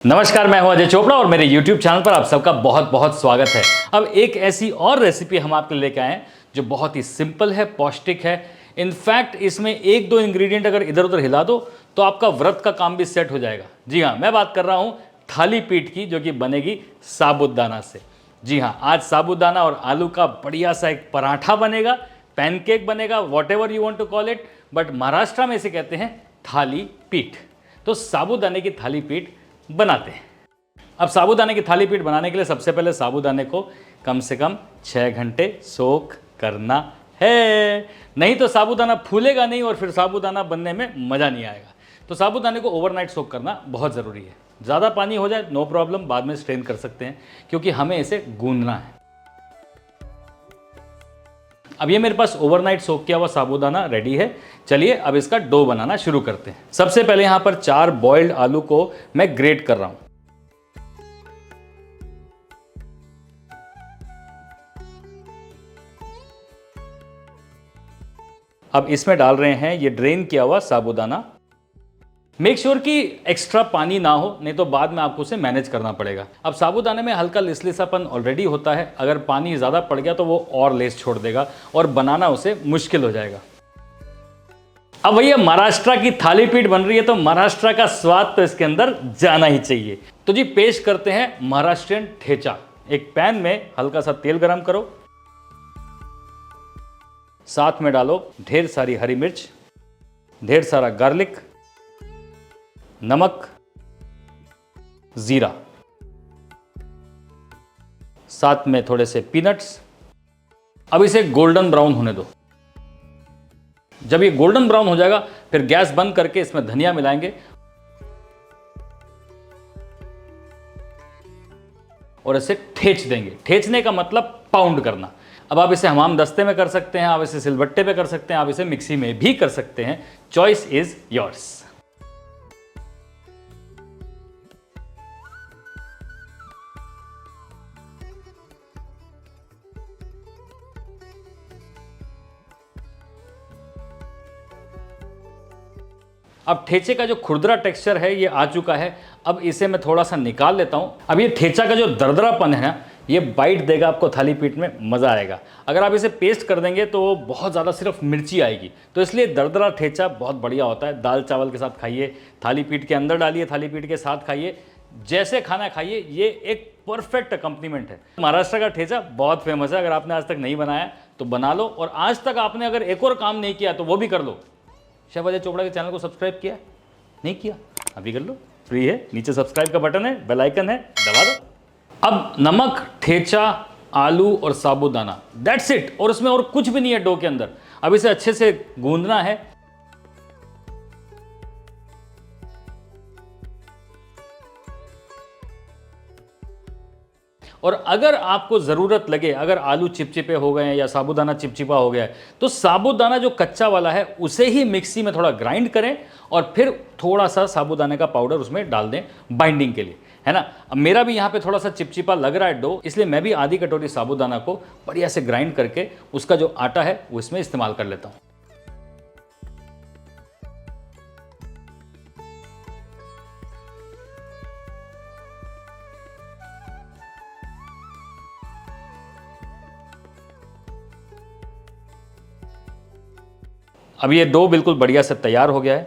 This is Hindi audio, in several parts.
नमस्कार, मैं हूं अजय चोपड़ा और मेरे YouTube चैनल पर आप सबका बहुत बहुत स्वागत है। अब एक ऐसी और रेसिपी हम आपके लिए लेके आए हैं जो बहुत ही सिंपल है, पौष्टिक है। इनफैक्ट इसमें एक दो इंग्रेडिएंट अगर इधर उधर हिला दो तो आपका व्रत का काम भी सेट हो जाएगा। जी हाँ, मैं बात कर रहा हूँ थाली पीठ की, जो कि बनेगी साबूदाना से। जी हाँ, आज साबूदाना और आलू का बढ़िया सा एक पराठा बनेगा, पैनकेक बनेगा, whatever you want to call it, but Maharashtra में इसे कहते हैं थाली पीठ। तो साबूदाने की थाली पीठ बनाते हैं। अब साबूदाने की थाली पीठ बनाने के लिए सबसे पहले साबूदाने को कम से कम 6 घंटे सोक करना है, नहीं तो साबूदाना फूलेगा नहीं और फिर साबूदाना बनने में मज़ा नहीं आएगा। तो साबूदाने को ओवरनाइट सोक करना बहुत ज़रूरी है। ज़्यादा पानी हो जाए नो प्रॉब्लम, बाद में स्ट्रेन कर सकते हैं, क्योंकि हमें इसे गूंदना है। अब ये मेरे पास ओवरनाइट सोक किया हुआ साबूदाना रेडी है। चलिए अब इसका डो बनाना शुरू करते हैं। सबसे पहले यहां पर 4 बॉइल्ड आलू को मैं ग्रेट कर रहा हूं। अब इसमें डाल रहे हैं ये ड्रेन किया हुआ साबूदाना। मेक श्योर कि एक्स्ट्रा पानी ना हो, नहीं तो बाद में आपको उसे मैनेज करना पड़ेगा। अब साबूदाने में हल्का लिसलिसापन ऑलरेडी होता है, अगर पानी ज़्यादा पड़ गया तो वो और लेस छोड़ देगा और बनाना उसे मुश्किल हो जाएगा। अब भैया महाराष्ट्र की थाली पीठ बन रही है तो महाराष्ट्र का स्वाद तो इसके अंदर जाना ही चाहिए। तो जी पेश करते हैं महाराष्ट्रियन ठेचा। एक पैन में हल्का सा तेल गरम करो, साथ में डालो ढेर सारी हरी मिर्च, ढेर सारा गार्लिक, नमक, जीरा, साथ में थोड़े से पीनट्स। अब इसे गोल्डन ब्राउन होने दो। जब ये गोल्डन ब्राउन हो जाएगा फिर गैस बंद करके इसमें धनिया मिलाएंगे और इसे ठेच देंगे। ठेचने का मतलब पाउंड करना। अब आप इसे हमाम दस्ते में कर सकते हैं, आप इसे सिलबट्टे पे कर सकते हैं, आप इसे मिक्सी में भी कर सकते हैं। Choice is yours. अब ठेचे का जो खुरदरा टेक्सचर है ये आ चुका है। अब इसे मैं थोड़ा सा निकाल लेता हूं। अब ये ठेचा का जो दरदरापन है ना, ये बाइट देगा आपको थाली पीठ में, मज़ा आएगा। अगर आप इसे पेस्ट कर देंगे तो बहुत ज़्यादा सिर्फ मिर्ची आएगी, तो इसलिए दरदरा ठेचा बहुत बढ़िया होता है। दाल चावल के साथ खाइए, थाली पीठ के अंदर डालिए, थाली पीठ के साथ खाइए, जैसे खाना खाइए, ये एक परफेक्ट अकम्पनीमेंट है। महाराष्ट्र का ठेचा बहुत फेमस है। अगर आपने आज तक नहीं बनाया तो बना लो, और आज तक आपने अगर एक और काम नहीं किया तो वो भी कर लो। शेफ अजय चोपड़ा के चैनल को सब्सक्राइब किया? नहीं किया? अभी कर लो, फ्री है। नीचे सब्सक्राइब का बटन है, बेल आइकन है, दबा दो। अब नमक, ठेचा, आलू और साबूदाना, दैट्स इट। और उसमें और कुछ भी नहीं है डो के अंदर। अब इसे अच्छे से गूंदना है। और अगर आपको ज़रूरत लगे, अगर आलू चिपचिपे हो गए हैं या साबूदाना चिपचिपा हो गया है, तो साबूदाना जो कच्चा वाला है उसे ही मिक्सी में थोड़ा ग्राइंड करें और फिर थोड़ा सा साबूदाने का पाउडर उसमें डाल दें बाइंडिंग के लिए, है ना। अब मेरा भी यहाँ पे थोड़ा सा चिपचिपा लग रहा है डो, इसलिए मैं भी आधी कटोरी साबूदाना को बढ़िया से ग्राइंड करके उसका जो आटा है वो इसमें इस्तेमाल कर लेता हूँ। अब ये डो बिल्कुल बढ़िया से तैयार हो गया है।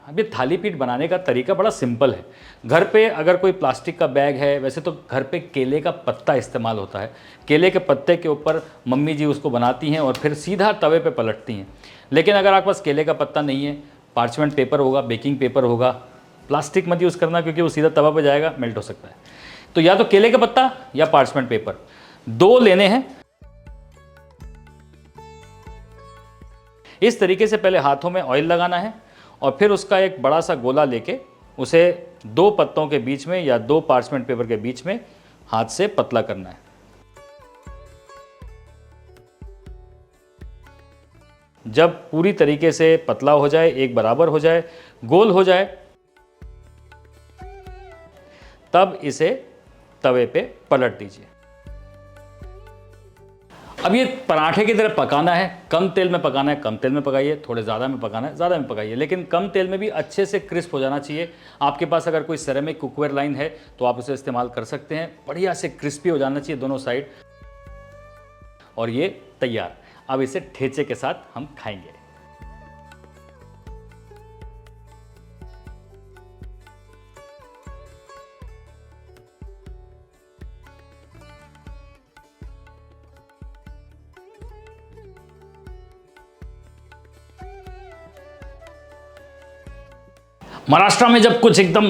अब ये थाली पीठ बनाने का तरीका बड़ा सिंपल है। घर पे अगर कोई प्लास्टिक का बैग है, वैसे तो घर पे केले का पत्ता इस्तेमाल होता है। केले के पत्ते के ऊपर मम्मी जी उसको बनाती हैं और फिर सीधा तवे पे पलटती हैं। लेकिन अगर आपके पास केले का पत्ता नहीं है, पार्चमेंट पेपर होगा, बेकिंग पेपर होगा, प्लास्टिक मत यूज़ करना क्योंकि वो सीधा तवा पर जाएगा, मेल्ट हो सकता है। तो या तो केले का पत्ता या पार्चमेंट पेपर, 2 लेने हैं। इस तरीके से पहले हाथों में ऑयल लगाना है और फिर उसका एक बड़ा सा गोला लेके उसे 2 पत्तों के बीच में या 2 पार्चमेंट पेपर के बीच में हाथ से पतला करना है। जब पूरी तरीके से पतला हो जाए, एक बराबर हो जाए, गोल हो जाए, तब इसे तवे पे पलट दीजिए। अब ये पराठे की तरह पकाना है, कम तेल में पकाना है, कम तेल में पकाइए, थोड़े ज़्यादा में पकाना है, ज़्यादा में पकाइए, लेकिन कम तेल में भी अच्छे से क्रिस्प हो जाना चाहिए। आपके पास अगर कोई सेरेमिक कुकवेयर लाइन है तो आप उसे इस्तेमाल कर सकते हैं। बढ़िया से क्रिस्पी हो जाना चाहिए दोनों साइड, और ये तैयार। अब इसे ठेचे के साथ हम खाएंगे। महाराष्ट्र में जब कुछ एकदम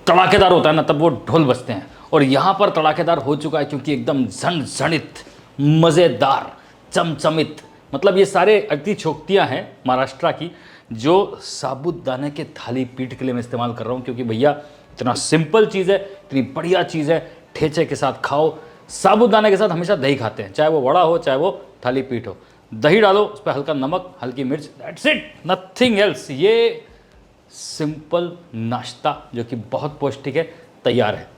तड़ाकेदार होता है ना, तब वो ढोल बजते हैं, और यहाँ पर तड़ाकेदार हो चुका है क्योंकि एकदम झणझणित, मज़ेदार, चमचमित, मतलब ये सारे अतिशयोक्तियाँ हैं महाराष्ट्र की जो साबूदाने के थाली पीठ के लिए मैं इस्तेमाल कर रहा हूँ, क्योंकि भैया इतना सिंपल चीज़ है, इतनी बढ़िया चीज़ है। ठेचे के साथ खाओ, साबूदाने के साथ हमेशा दही खाते हैं, चाहे वो वड़ा हो चाहे वो थाली पीठ हो। दही डालो, उस पर हल्का नमक, हल्की मिर्च, दैट्स इट, नथिंग एल्स। ये सिंपल नाश्ता जो कि बहुत पौष्टिक है, तैयार है।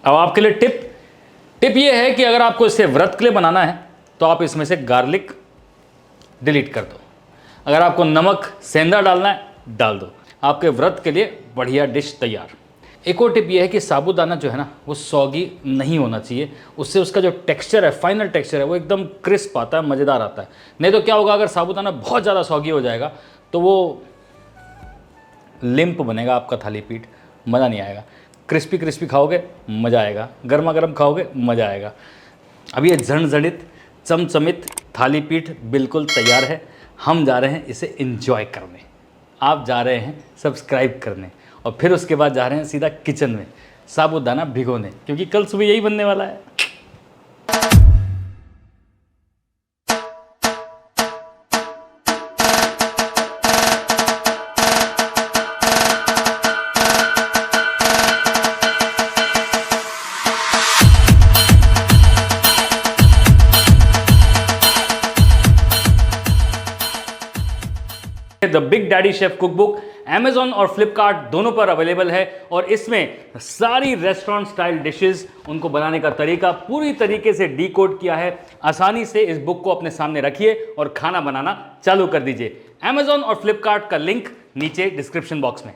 अब आपके लिए टिप ये है कि अगर आपको इसे व्रत के लिए बनाना है तो आप इसमें से गार्लिक डिलीट कर दो। अगर आपको नमक सेंधा डालना है, डाल दो। आपके व्रत के लिए बढ़िया डिश तैयार। एक और टिप ये है कि साबूदाना जो है ना, वो सौगी नहीं होना चाहिए, उससे उसका जो टेक्सचर है, फाइनल टेक्सचर है, वो एकदम क्रिस्प आता है, मज़ेदार आता है। नहीं तो क्या होगा, अगर साबूदाना बहुत ज़्यादा सौगी हो जाएगा तो वो लिम्प बनेगा आपका थाली पीठ, मज़ा नहीं आएगा। क्रिस्पी क्रिस्पी खाओगे मज़ा आएगा, गर्मा गर्म खाओगे मज़ा आएगा। अब ये झणझणित चमचमित थाली पीठ बिल्कुल तैयार है। हम जा रहे हैं इसे एंजॉय करने, आप जा रहे हैं सब्सक्राइब करने, और फिर उसके बाद जा रहे हैं सीधा किचन में साबूदाना भिगोने, क्योंकि कल सुबह यही बनने वाला है। The big daddy chef cookbook Amazon और Flipkart दोनों पर अवेलेबल है, और इसमें सारी रेस्टोरेंट स्टाइल डिशेस, उनको बनाने का तरीका पूरी तरीके से डीकोड किया है। आसानी से इस बुक को अपने सामने रखिए और खाना बनाना चालू कर दीजिए। Amazon और Flipkart का लिंक नीचे डिस्क्रिप्शन बॉक्स में।